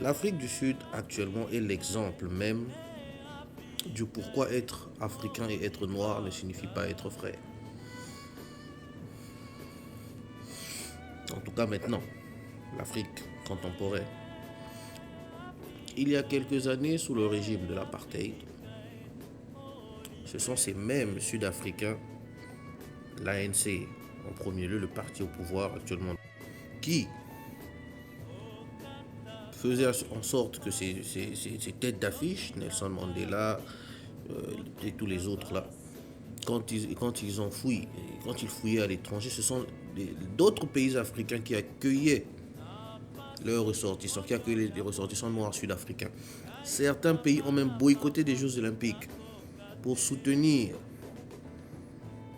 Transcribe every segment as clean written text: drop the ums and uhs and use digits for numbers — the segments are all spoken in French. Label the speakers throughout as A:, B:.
A: L'Afrique du Sud actuellement est l'exemple même du pourquoi être africain et être noir ne signifie pas être frère. En tout cas maintenant, l'Afrique contemporaine. Il y a quelques années, sous le régime de l'apartheid, ce sont ces mêmes Sud-Africains, l'ANC en premier lieu, le parti au pouvoir actuellement, qui faisaient en sorte que ces têtes d'affiche, Nelson Mandela et tous les autres là, quand ils ont fouillé, quand ils fouillaient à l'étranger, ce sont d'autres pays africains qui accueillaient leurs ressortissants, qui accueillaient les ressortissants noirs sud-africains. Certains pays ont même boycotté des Jeux olympiques pour soutenir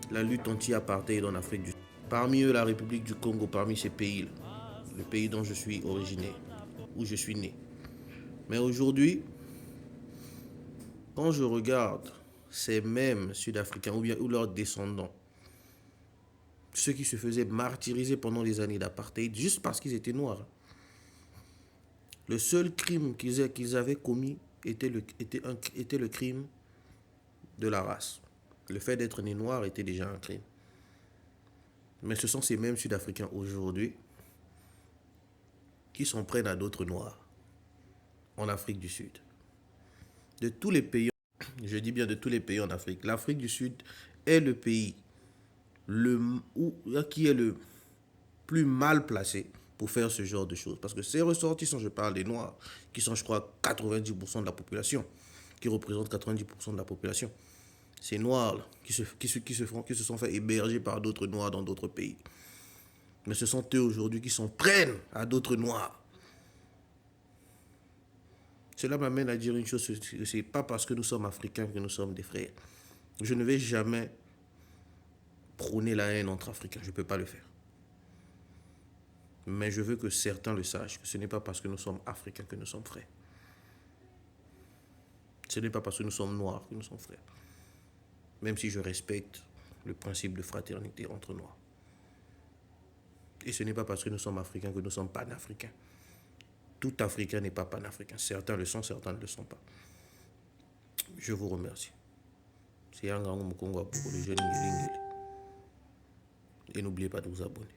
A: la lutte anti-apartheid en Afrique du Sud. Parmi eux, la République du Congo, parmi ces pays, le pays dont je suis originaire, où je suis né. Mais aujourd'hui, quand je regarde ces mêmes Sud-Africains ou leurs descendants, ceux qui se faisaient martyriser pendant les années d'apartheid juste parce qu'ils étaient noirs, le seul crime qu'ils avaient commis était le crime de la race. Le fait d'être né noir était déjà un crime. Mais ce sont ces mêmes Sud-Africains aujourd'hui qui s'en prennent à d'autres noirs en Afrique du Sud. De tous les pays, je dis bien de tous les pays en Afrique, l'Afrique du Sud est le pays qui est le plus mal placé pour faire ce genre de choses. Parce que ces ressortissants, je parle des Noirs, qui sont, je crois, 90% de la population, qui représentent 90% de la population. Ces Noirs qui se sont fait héberger par d'autres Noirs dans d'autres pays. Mais ce sont eux aujourd'hui qui s'en prennent à d'autres Noirs. Cela m'amène à dire une chose, ce n'est pas parce que nous sommes Africains que nous sommes des frères. Je ne vais jamais prôner la haine entre Africains, je ne peux pas le faire. Mais je veux que certains le sachent, que ce n'est pas parce que nous sommes Africains que nous sommes frères. Ce n'est pas parce que nous sommes noirs que nous sommes frères. Même si je respecte le principe de fraternité entre noirs. Et ce n'est pas parce que nous sommes Africains que nous sommes panafricains. Tout Africain n'est pas panafricain. Certains le sont, certains ne le sont pas. Je vous remercie. C'est Yangango Mukongo pour les jeunes. Et n'oubliez pas de vous abonner.